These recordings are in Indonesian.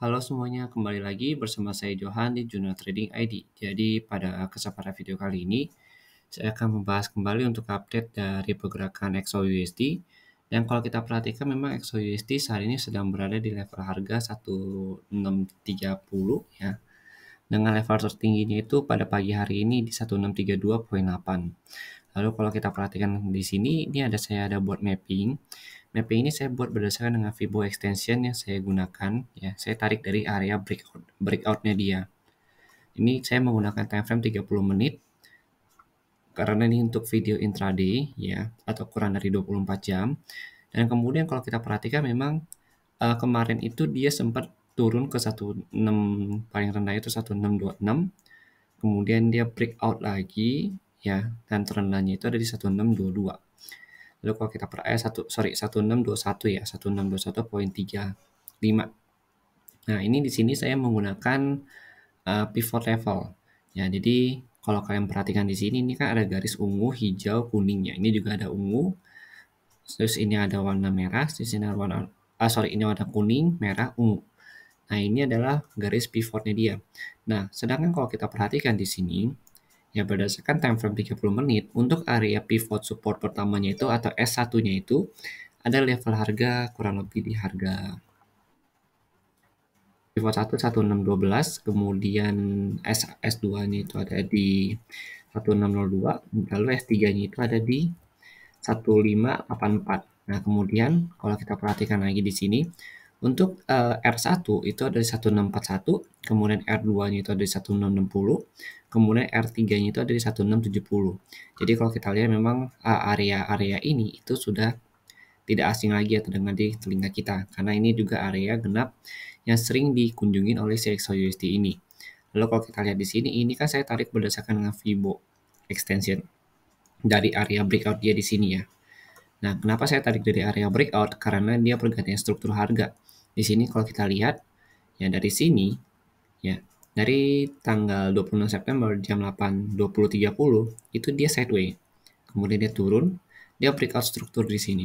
Halo semuanya, kembali lagi bersama saya Johan di Jurnal Trading ID. Jadi pada kesempatan video kali ini, saya akan membahas kembali untuk update dari pergerakan XAUUSD. Dan kalau kita perhatikan memang XAUUSD saat ini sedang berada di level harga 1630 ya. Dengan level tertingginya itu pada pagi hari ini di 1632,8. Lalu kalau kita perhatikan di sini, ini saya ada buat mapping. Mapping ini saya buat berdasarkan dengan Fibo extension yang saya gunakan. Ya, saya tarik dari area breakout-nya dia. Ini saya menggunakan time frame 30 menit karena ini untuk video intraday ya atau kurang dari 24 jam. Dan kemudian kalau kita perhatikan memang kemarin itu dia sempat turun ke 16 paling rendah itu 1626. Kemudian dia breakout lagi ya dan terendahnya itu ada di 1622. Lalu kalau kita 1621 ya, 1621,35. Nah, ini di sini saya menggunakan pivot level. Ya, jadi kalau kalian perhatikan di sini ini kan ada garis ungu, hijau, kuning ya. Ini juga ada ungu. Terus ini ada warna merah, terus ini ada ini warna kuning, merah, ungu. Nah, ini adalah garis pivotnya dia. Nah, sedangkan kalau kita perhatikan di sini, ya berdasarkan time frame 30 menit, untuk area pivot support pertamanya itu atau S1-nya itu ada level harga kurang lebih di harga pivot 1 1612, kemudian S2-nya itu ada di 1602, lalu S3-nya itu ada di 1584. Nah, kemudian kalau kita perhatikan lagi di sini, untuk R1 itu ada di 1641, kemudian R2-nya itu ada di 1660, kemudian R3-nya itu ada di 1670. Jadi kalau kita lihat memang area-area ini itu sudah tidak asing lagi ya terdengar di telinga kita, karena ini juga area genap yang sering dikunjungi oleh CXOUSD ini. Lalu kalau kita lihat di sini, ini kan saya tarik berdasarkan dengan Fibo extension dari area breakout dia di sini ya. Nah, kenapa saya tarik dari area breakout? Karena dia pergantian struktur harga. Di sini kalau kita lihat, ya dari sini, ya dari tanggal 26 September jam 8.20.30 itu dia sideways. Kemudian dia turun, dia breakout struktur di sini.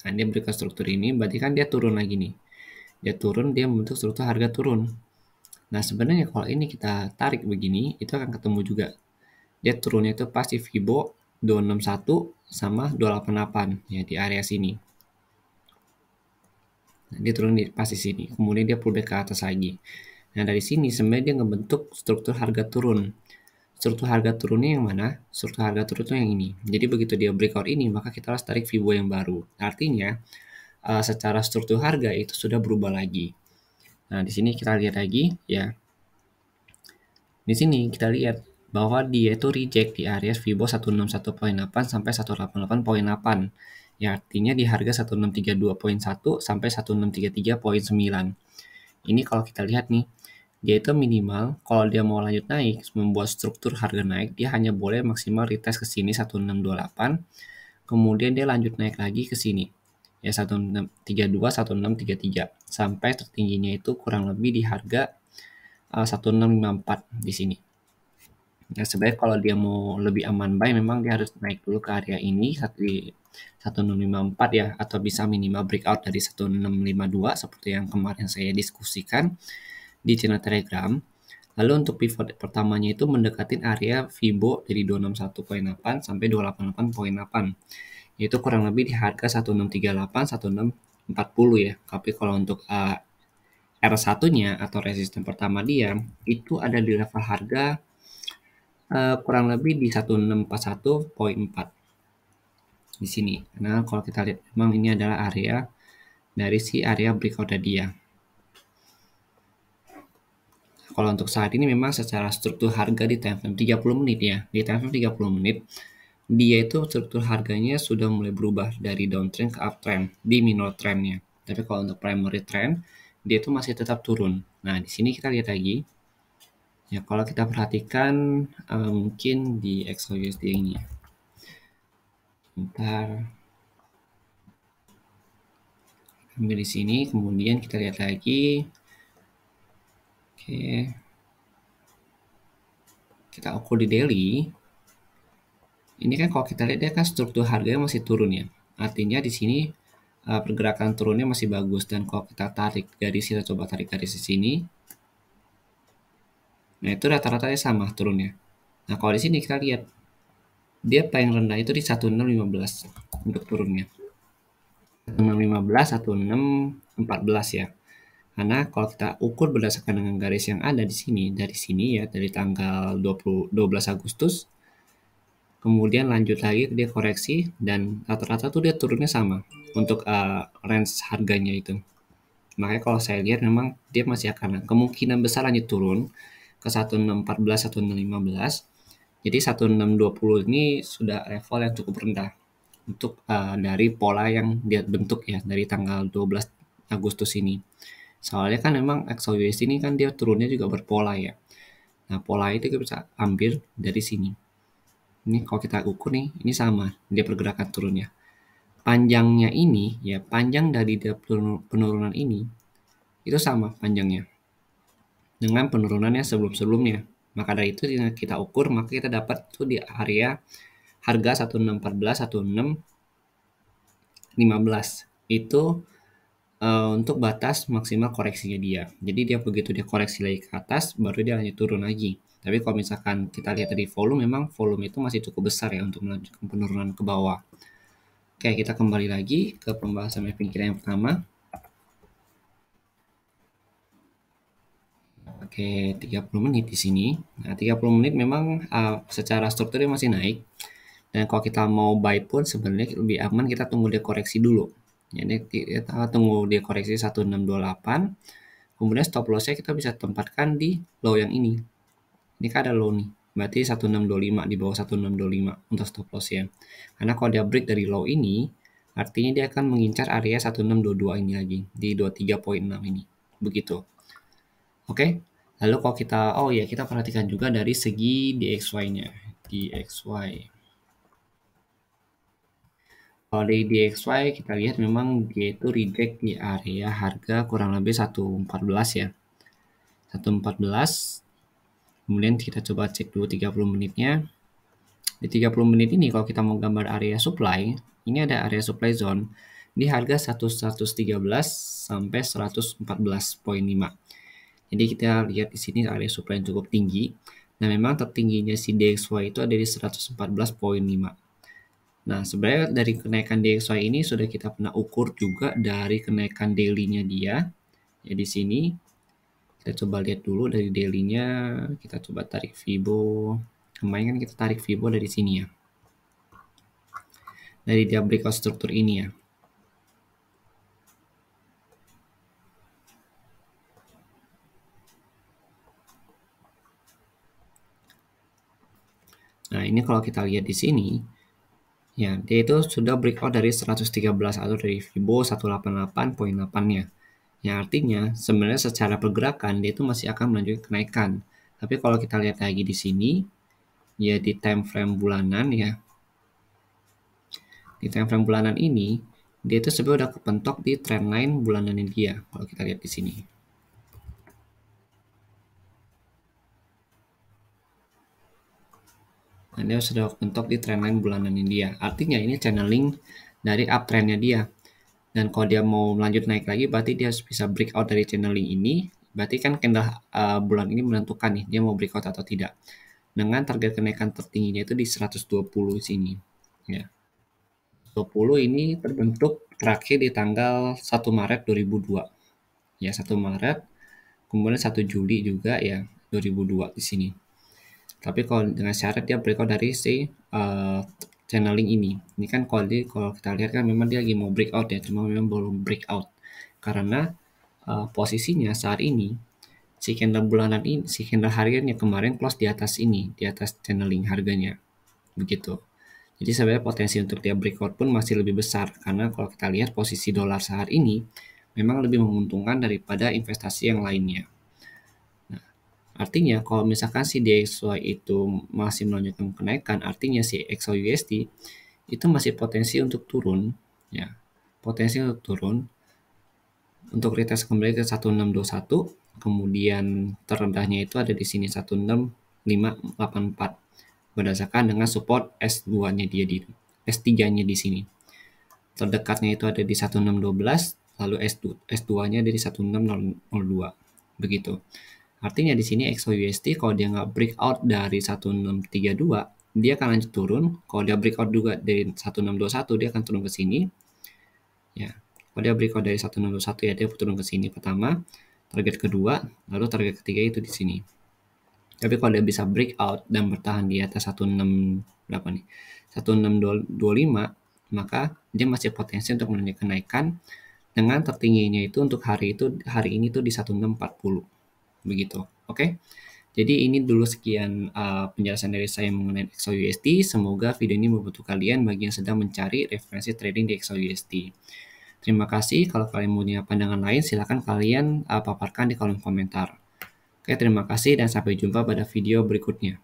Nah, dia breakout struktur ini berarti kan dia turun lagi nih. Dia turun, dia membentuk struktur harga turun. Nah, sebenarnya kalau ini kita tarik begini, itu akan ketemu juga. Dia turunnya itu pasti Fibo 261 sama 288 ya di area sini. Nah, dia turun di pasti sini. Kemudian dia pullback ke atas lagi. Nah, dari sini sebenarnya dia ngebentuk struktur harga turun. Struktur harga turunnya yang mana? Struktur harga turunnya yang ini. Jadi begitu dia breakout ini, maka kita harus tarik Fibo yang baru. Artinya, secara struktur harga itu sudah berubah lagi. Nah, di sini kita lihat lagi ya. Di sini kita lihat bahwa dia itu reject di area Fibo 161.8 sampai 188.8. Ya, artinya di harga 1632.1 sampai 1633.9. Ini kalau kita lihat nih, dia itu minimal kalau dia mau lanjut naik, membuat struktur harga naik, dia hanya boleh maksimal retest ke sini 1628, kemudian dia lanjut naik lagi ke sini. Ya 1632, 1633 sampai tertingginya itu kurang lebih di harga 1654 di sini. Nah, sebenarnya kalau dia mau lebih aman buy memang dia harus naik dulu ke area ini di 1654 ya atau bisa minimal breakout dari 1652 seperti yang kemarin saya diskusikan di channel Telegram. Lalu untuk pivot pertamanya itu mendekatin area Fibo dari 261.8 sampai 288.8. Yaitu kurang lebih di harga 1638, 1640 ya. Tapi kalau untuk R1-nya atau resisten pertama dia itu ada di level harga kurang lebih di 1641.4 di sini. Nah, kalau kita lihat memang ini adalah area dari si area breakout dia. Kalau untuk saat ini memang secara struktur harga di time frame 30 menit ya. Di time frame 30 menit dia itu struktur harganya sudah mulai berubah dari downtrend ke uptrend di minor trendnya. Tapi kalau untuk primary trend dia itu masih tetap turun. Nah, di sini kita lihat lagi. Ya, kalau kita perhatikan mungkin di XAUUSD ini ya. Bentar. Ambil di sini, kemudian kita lihat lagi. Oke. Kita ukur di daily. Ini kan kalau kita lihat dia kan struktur harganya masih turun ya. Artinya di sini pergerakan turunnya masih bagus, dan kalau kita tarik garis, kita coba tarik garis di sini. Nah, itu rata-ratanya sama turunnya. Nah, kalau di sini kita lihat dia paling rendah itu di 1615 untuk turunnya. 1615, 1614 ya. Karena kalau kita ukur berdasarkan dengan garis yang ada di sini, dari sini ya, dari tanggal 12 Agustus, kemudian lanjut lagi dia koreksi, dan rata-rata tuh dia turunnya sama untuk range harganya itu. Makanya kalau saya lihat memang dia masih akan kemungkinan besar lanjut turun ke 1614, 1615. Jadi 1620 ini sudah level yang cukup rendah untuk dari pola yang dia bentuk ya dari tanggal 12 Agustus ini. Soalnya kan memang XAUUSD ini kan dia turunnya juga berpola ya. Nah, pola itu kita bisa ambil dari sini. Ini kalau kita ukur nih, ini sama dia pergerakan turunnya. Panjangnya ini ya, panjang dari dia penurunan ini itu sama panjangnya dengan penurunannya sebelum-sebelumnya. Maka dari itu kita ukur, maka kita dapat tuh di area harga 1614, 1615 itu untuk batas maksimal koreksinya dia. Jadi dia begitu dia koreksi lagi ke atas, baru dia lanjut turun lagi. Tapi kalau misalkan kita lihat dari volume, memang volume itu masih cukup besar ya untuk melanjutkan penurunan ke bawah. Oke, kita kembali lagi ke pembahasan mapping kita yang pertama. Oke, 30 menit di sini. Nah, 30 menit memang secara strukturnya masih naik. Dan kalau kita mau buy pun sebenarnya lebih aman kita tunggu dia koreksi dulu. Jadi kita tunggu dia koreksi 1628. Kemudian stop loss-nya kita bisa tempatkan di low yang ini. Ini kan ada low nih. Berarti 1625 di bawah 1625 untuk stop loss-nya. Karena kalau dia break dari low ini, artinya dia akan mengincar area 1622 ini lagi di 23.6 ini. Begitu. Oke. Lalu kalau kita kita perhatikan juga dari segi DXY-nya. DXY. Kalau dari DXY kita lihat memang dia itu reject di area harga kurang lebih 114 ya. 114. Kemudian kita coba cek dulu 30 menitnya. Di 30 menit ini kalau kita mau gambar area supply, ini ada area supply zone di harga 1113 sampai 114.5. Jadi kita lihat di sini area supply yang cukup tinggi. Nah, memang tertingginya si DXY itu ada di 114.5. Nah, sebenarnya dari kenaikan DXY ini sudah kita pernah ukur juga dari kenaikan daily-nya dia. Ya di sini kita coba lihat dulu dari daily-nya, kita coba tarik Fibo. Kemarin kan kita tarik Fibo dari sini ya. Dari dia breakout struktur ini ya. Nah, ini kalau kita lihat di sini, ya, dia itu sudah breakout dari 113 atau dari Fibo 188.8-nya. Yang artinya sebenarnya secara pergerakan dia itu masih akan melanjutkan kenaikan. Tapi kalau kita lihat lagi di sini, ya di time frame bulanan ya. Di time frame bulanan ini, dia itu sebenarnya udah kepentok di trendline bulanannya dia. Kalau kita lihat di sini. Nah, dia sudah kepentok di trendline bulanannya dia. Artinya ini channeling dari uptrendnya dia. Dan kalau dia mau lanjut naik lagi, berarti dia harus bisa breakout dari channeling ini. Berarti kan candle bulan ini menentukan nih, dia mau breakout atau tidak. Dengan target kenaikan tertingginya itu di 120 sini. Ya. 120 ini terbentuk terakhir di tanggal 1 Maret 2002. Ya, 1 Maret. Kemudian 1 Juli juga ya, 2002 di sini. Tapi kalau dengan syarat dia breakout dari si channeling ini. Ini kan kalau kita lihat kan memang dia lagi mau breakout ya, cuma memang belum breakout. Karena posisinya saat ini si candle bulanan ini, si candle hariannya kemarin close di atas ini, di atas channeling harganya. Begitu. Jadi sebenarnya potensi untuk dia breakout pun masih lebih besar karena kalau kita lihat posisi dolar saat ini memang lebih menguntungkan daripada investasi yang lainnya. Artinya kalau misalkan si DXY itu masih melanjutkan kenaikan, artinya si XAUUSD itu masih potensi untuk turun, ya. Potensi untuk turun untuk retest kembali ke 1621, kemudian terendahnya itu ada di sini 16584 berdasarkan dengan support S2-nya dia di S3-nya di sini. terdekatnya itu ada di 1612, lalu S2-nya ada di 1602. Begitu. Artinya di sini XAUUSD kalau dia nggak breakout dari 1632, dia akan lanjut turun. Kalau dia breakout juga dari 1621, dia akan turun ke sini. Ya, kalau dia breakout dari 1621 ya dia turun ke sini pertama, target kedua, lalu target ketiga itu di sini. Tapi kalau dia bisa breakout dan bertahan di atas 16 berapa nih? 1625, maka dia masih potensi untuk menunjukkan kenaikan dengan tertingginya itu untuk hari ini tuh di 1640. Begitu. Oke. Jadi ini dulu sekian penjelasan dari saya mengenai XAUUSD. Semoga video ini membantu kalian bagi yang sedang mencari referensi trading di XAUUSD. Terima kasih. Kalau kalian punya pandangan lain, silakan kalian paparkan di kolom komentar. Oke, terima kasih dan sampai jumpa pada video berikutnya.